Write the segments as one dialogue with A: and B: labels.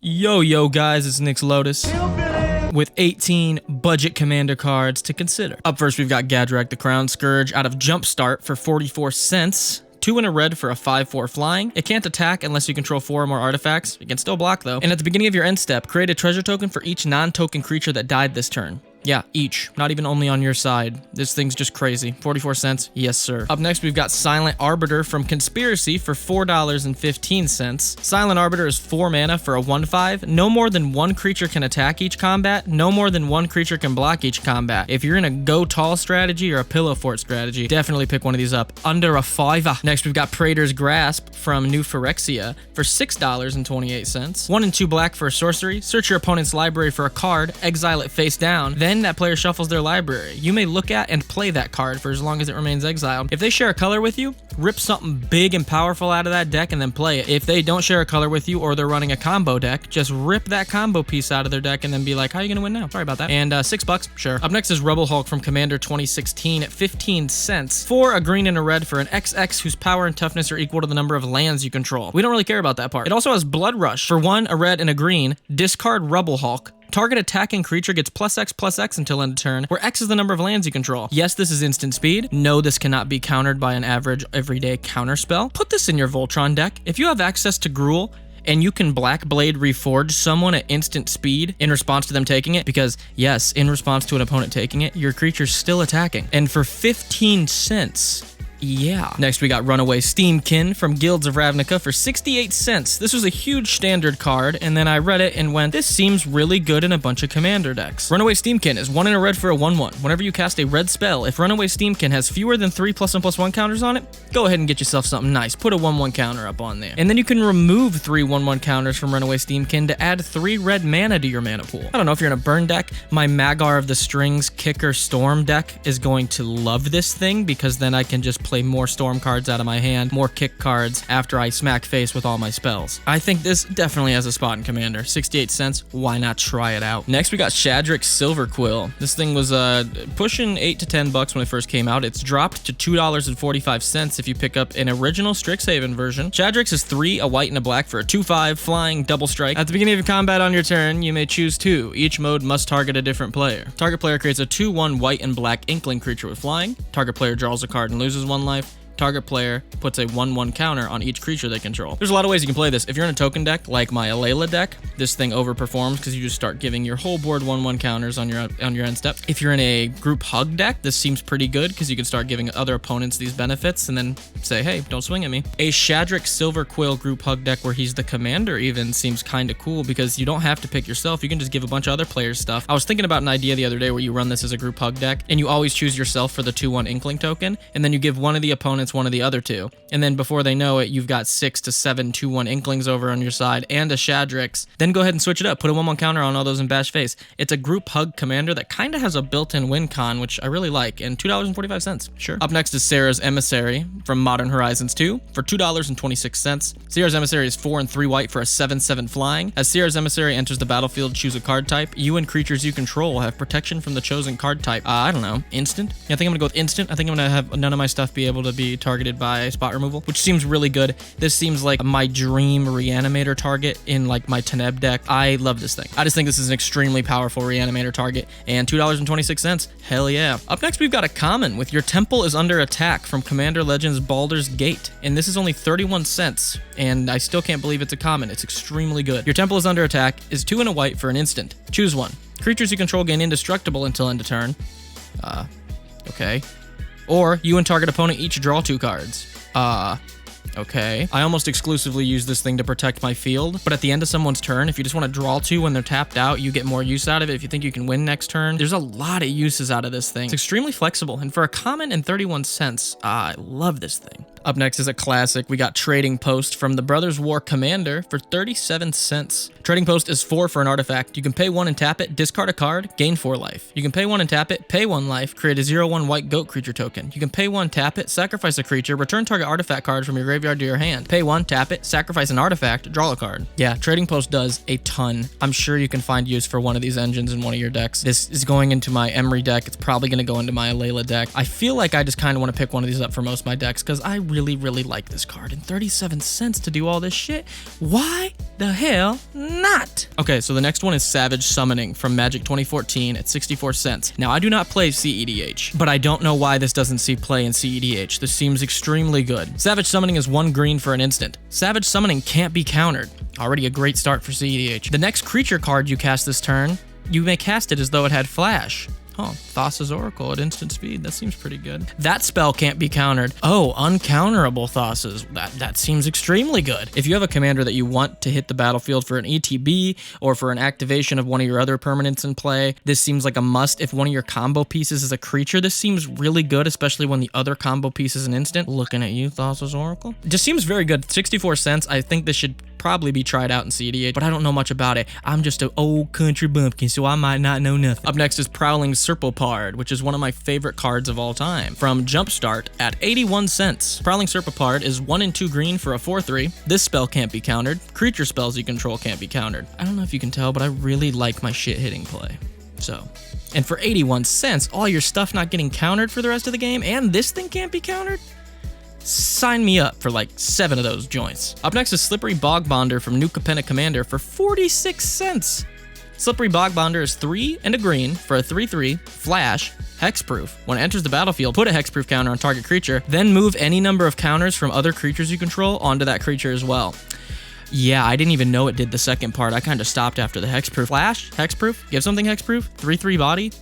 A: Yo guys, it's Nick's Lotus with 18 budget commander cards to consider. Up first, we've got Gadrak the Crown Scourge out of Jumpstart for 44 cents. 2 in a red for a 5/4 flying. It can't attack unless you control 4 or more artifacts. It can still block though. And at the beginning of your end step, create a treasure token for each non-token creature that died this turn. Yeah, each. Not even only on your side. This thing's just crazy. 44 cents? Yes, sir. Up next, we've got Silent Arbiter from Conspiracy for $4.15. Silent Arbiter is 4 mana for a 1/5. No more than 1 creature can attack each combat. No more than 1 creature can block each combat. If you're in a go tall strategy or a pillow fort strategy, definitely pick one of these up. Under a 5. Next, we've got Praetor's Grasp from New Phyrexia for $6.28. 1 and 2 black for a sorcery. Search your opponent's library for a card. Exile it face down. Then that player shuffles their library. You may look at and play that card for as long as it remains exiled. If they share a color with you, rip something big and powerful out of that deck and then play it. If they don't share a color with you or they're running a combo deck, just rip that combo piece out of their deck and then be like, how are you gonna win now? Sorry about that. And $6, sure. Up next is Rebel Hulk from Commander 2016 at 15 cents. 4, a green and a red for an XX whose power and toughness are equal to the number of lands you control. We don't really care about that part. It also has Blood Rush. For 1, a red and a green, discard Rebel Hulk. Target attacking creature gets +X/+X until end of turn, where X is the number of lands you control. Yes, this is instant speed. No, this cannot be countered by an average everyday counter spell. Put this in your Voltron deck. If you have access to Gruul, and you can Black Blade Reforge someone at instant speed in response to them taking it, because yes, in response to an opponent taking it, your creature's still attacking. And for 15 cents, yeah. Next, we got Runaway Steamkin from Guilds of Ravnica for 68 cents. This was a huge standard card, and then I read it and went, this seems really good in a bunch of commander decks. Runaway Steamkin is 1 in a red for a 1/1. Whenever you cast a red spell, if Runaway Steamkin has fewer than 3 +1/+1 counters on it, go ahead and get yourself something nice. Put a 1/1 counter up on there. And then you can remove 3 1/1 counters from Runaway Steamkin to add 3 red mana to your mana pool. I don't know if you're in a burn deck, my Magar of the Strings Kicker Storm deck is going to love this thing, because then I can just play more storm cards out of my hand, more kick cards after I smack face with all my spells. I think this definitely has a spot in Commander. 68 cents, why not try it out? Next, we got Shadrick's Silver Quill. This thing was pushing $8 to $10 when it first came out. It's dropped to $2.45 if you pick up an original Strixhaven version. Shadrick's is 3, a white and a black for a 2/5 flying double strike. At the beginning of combat on your turn, you may choose 2. Each mode must target a different player. Target player creates a 2/1 white and black Inkling creature with flying. Target player draws a card and loses 1 life. Target player puts a 1/1 counter on each creature they control. There's a lot of ways you can play this. If you're in a token deck, like my Alayla deck, this thing overperforms because you just start giving your whole board 1/1 counters on your end step. If you're in a group hug deck, this seems pretty good because you can start giving other opponents these benefits and then say, hey, don't swing at me. A Shadrick Silver Quill group hug deck where he's the commander even seems kind of cool because you don't have to pick yourself. You can just give a bunch of other players stuff. I was thinking about an idea the other day where you run this as a group hug deck and you always choose yourself for the 2/1 Inkling token, and then you give one of the opponents one of the other 2. And then before they know it, you've got 6 to 7 2/1 Inklings over on your side and a Shadrick's. Then go ahead and switch it up. Put a 1/1 counter on all those and bash face. It's a group hug commander that kind of has a built-in win con, which I really like, and $2.45. Sure. Up next is Sarah's Emissary from Modern Horizons 2 for $2.26. Sarah's Emissary is 4 and 3 white for a 7/7 flying. As Sarah's Emissary enters the battlefield, choose a card type. You and creatures you control will have protection from the chosen card type. I don't know, instant? Yeah, I think I'm gonna go with instant. I think I'm gonna have none of my stuff be able to be targeted by spot removal, which seems really good. This seems like my dream reanimator target in like my Teneb deck. I love this thing. I just think this is an extremely powerful reanimator target, and $2.26. Hell yeah. Up next, we've got a common with Your Temple is Under Attack from Commander Legends Baldur's Gate, and this is only 31 cents, and I still can't believe it's a common. It's extremely good. Your Temple is Under Attack is 2 and a white for an instant. Choose 1. Creatures you control gain indestructible until end of turn. Okay. Or you and target opponent each draw 2 cards. Okay. I almost exclusively use this thing to protect my field, but at the end of someone's turn, if you just want to draw 2 when they're tapped out, you get more use out of it. If you think you can win next turn, there's a lot of uses out of this thing. It's extremely flexible, and for a common and 31 cents, I love this thing. Up next is a classic. We got Trading Post from the Brothers War Commander for 37 cents. Trading Post is 4 for an artifact. You can pay 1 and tap it, discard a card, gain 4 life. You can pay 1 and tap it, pay 1 life, create a 0/1 white goat creature token. You can pay 1, tap it, sacrifice a creature, return target artifact card from your graveyard to your hand. Pay 1, tap it, sacrifice an artifact, draw a card. Yeah, Trading Post does a ton. I'm sure you can find use for one of these engines in one of your decks. This is going into my Emery deck. It's probably going to go into my Alayla deck. I feel like I just kind of want to pick one of these up for most of my decks because I really, really like this card. And 37 cents to do all this shit? Why the hell not? Okay, so the next one is Savage Summoning from Magic 2014 at 64 cents. Now, I do not play CEDH, but I don't know why this doesn't see play in CEDH. This seems extremely good. Savage Summoning is 1 green for an instant. Savage Summoning can't be countered. Already a great start for CEDH. The next creature card you cast this turn, you may cast it as though it had flash. Oh, Thassa's Oracle at instant speed. That seems pretty good. That spell can't be countered. Oh, uncounterable Thassa's. That seems extremely good. If you have a commander that you want to hit the battlefield for an ETB or for an activation of one of your other permanents in play, this seems like a must. If one of your combo pieces is a creature, this seems really good, especially when the other combo piece is an instant. Looking at you, Thassa's Oracle. Just seems very good. 64 cents. I think this should probably be tried out in CEDH, but I don't know much about it. I'm just an old country bumpkin, so I might not know nothing. Up next is Prowling Serpopard, which is one of my favorite cards of all time, from Jumpstart at 81 cents. Prowling Serpopard is 1 and 2 green for a 4/3. This spell can't be countered. Creature spells you control can't be countered. I don't know if you can tell, but I really like my shit hitting play. So, and for 81 cents, all your stuff not getting countered for the rest of the game, and this thing can't be countered? Sign me up for like 7 of those joints. Up next is Slippery Bogbonder from New Capenna Commander for 46 cents. Slippery Bogbonder is 3 and a green for a 3/3, flash, hexproof. When it enters the battlefield, put a hexproof counter on target creature, then move any number of counters from other creatures you control onto that creature as well. Yeah, I didn't even know it did the second part. I kind of stopped after the hexproof. Flash, hexproof, give something hexproof, 3/3 body,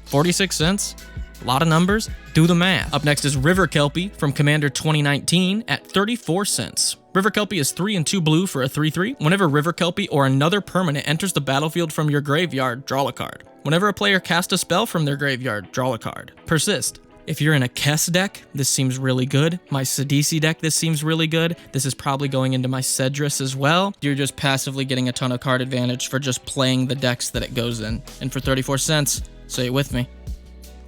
A: 46 cents. A lot of numbers. Do the math. Up next is River Kelpie from Commander 2019 at 34 cents. River Kelpie is 3 and 2 blue for a 3/3. Whenever River Kelpie or another permanent enters the battlefield from your graveyard, draw a card. Whenever a player casts a spell from their graveyard, draw a card. Persist. If you're in a Kess deck, this seems really good. My Sidisi deck, this seems really good. This is probably going into my Cedrus as well. You're just passively getting a ton of card advantage for just playing the decks that it goes in. And for 34 cents, say it with me.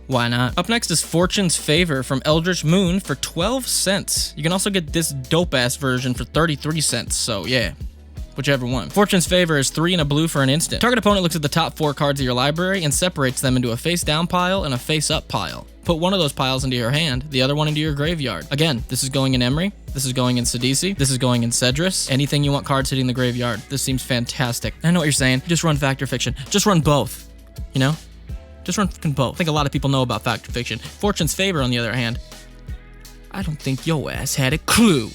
A: Why not? Up next is Fortune's Favor from Eldritch Moon for 12 cents. You can also get this dope-ass version for 33 cents, so yeah. Whichever one. Fortune's Favor is 3 and a blue for an instant. Target opponent looks at the top 4 cards of your library and separates them into a face-down pile and a face-up pile. Put one of those piles into your hand, the other one into your graveyard. Again, this is going in Emery, this is going in Sidisi, this is going in Cedrus. Anything you want cards hitting the graveyard. This seems fantastic. I know what you're saying. Just run Fact or Fiction. Just run both. You know? Just run fucking both. I think a lot of people know about Fact or Fiction. Fortune's Favor, on the other hand, I don't think yo ass had a clue.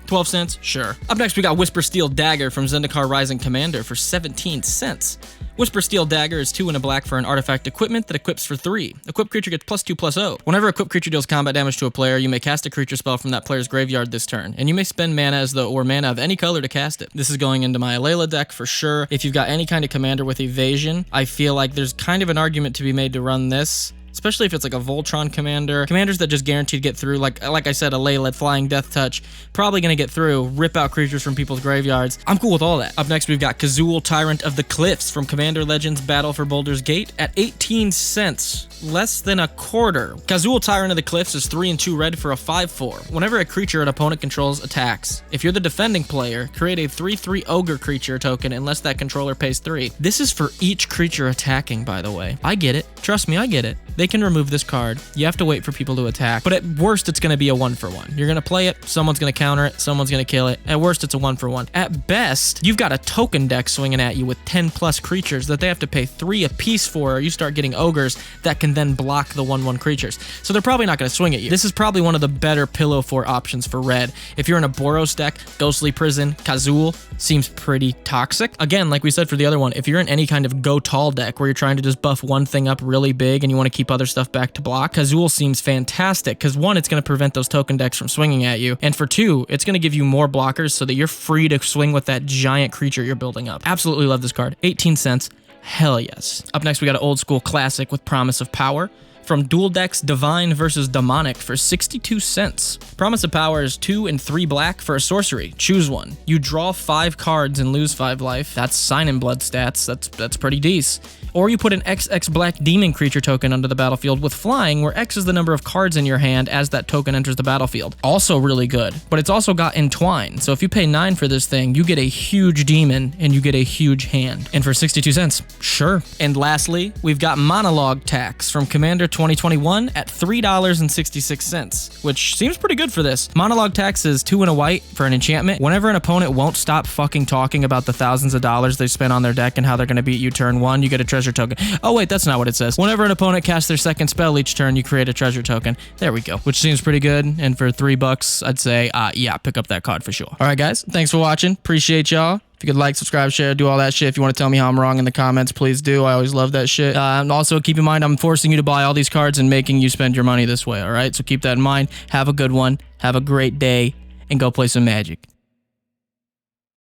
A: 12 cents? Sure. Up next, we got Whisper Steel Dagger from Zendikar Rising Commander for 17 cents. Whisper Steel Dagger is 2 and a black for an artifact equipment that equips for 3. Equipped creature gets +2/+0. Whenever equipped creature deals combat damage to a player, you may cast a creature spell from that player's graveyard this turn, and you may spend mana or mana of any color to cast it. This is going into my Alayla deck for sure. If you've got any kind of commander with evasion, I feel like there's kind of an argument to be made to run this. Especially if it's like a Voltron commander. Commanders that just guaranteed get through, like I said, Alayla, Flying Death Touch, probably going to get through, rip out creatures from people's graveyards. I'm cool with all that. Up next, we've got Kazul, Tyrant of the Cliffs from Commander Legends Battle for Baldur's Gate at 18 cents. Less than a quarter. Kazul, Tyrant of the Cliffs is 3 and 2 red for a 5/4. Whenever a creature an opponent controls attacks, if you're the defending player, create a 3/3 ogre creature token unless that controller pays 3. This is for each creature attacking, by the way. I get it. Trust me, I get it. They can remove this card. You have to wait for people to attack. But at worst, it's going to be a 1-for-1. You're going to play it, someone's going to counter it, someone's going to kill it. At worst, it's a 1-for-1. At best, you've got a token deck swinging at you with 10+ creatures that they have to pay 3 apiece for, or you start getting ogres that can then block the 1/1 creatures. So they're probably not going to swing at you. This is probably one of the better pillow fort options for red. If you're in a Boros deck, Ghostly Prison, Kazul seems pretty toxic. Again, like we said for the other one, if you're in any kind of go tall deck where you're trying to just buff one thing up really big and you want to keep other stuff back to block, Kazul seems fantastic because 1, it's going to prevent those token decks from swinging at you, and for 2, it's going to give you more blockers so that you're free to swing with that giant creature you're building up. Absolutely love this card. 18 cents. Hell yes. Up next, we got an old school classic with Promise of Power from Dual Decks Divine versus Demonic for 62 cents. Promise of Power is 2 and 3 black for a sorcery. Choose one. You draw 5 cards and lose 5 life. That's Sign in Blood stats. That's pretty decent. Or you put an XX black demon creature token onto the battlefield with flying, where X is the number of cards in your hand as that token enters the battlefield. Also really good, but it's also got Entwine. So if you pay 9 for this thing, you get a huge demon and you get a huge hand. And for 62 cents, sure. And lastly, we've got Monologue Tax from Commander 2021 at $3.66, which seems pretty good for this. Monologue Tax is 2 and a white for an enchantment. Whenever an opponent won't stop fucking talking about the thousands of dollars they spent on their deck and how they're going to beat you turn 1, you get a treasure token. Oh wait, that's not what it says. Whenever an opponent casts their second spell each turn, you create a treasure token. There we go. Which seems pretty good. And for $3, I'd say, yeah, pick up that card for sure. All right, guys. Thanks for watching. Appreciate y'all. If you could like, subscribe, share, do all that shit. If you want to tell me how I'm wrong in the comments, please do. I always love that shit. And also keep in mind, I'm forcing you to buy all these cards and making you spend your money this way. All right. So keep that in mind. Have a good one. Have a great day and go play some Magic.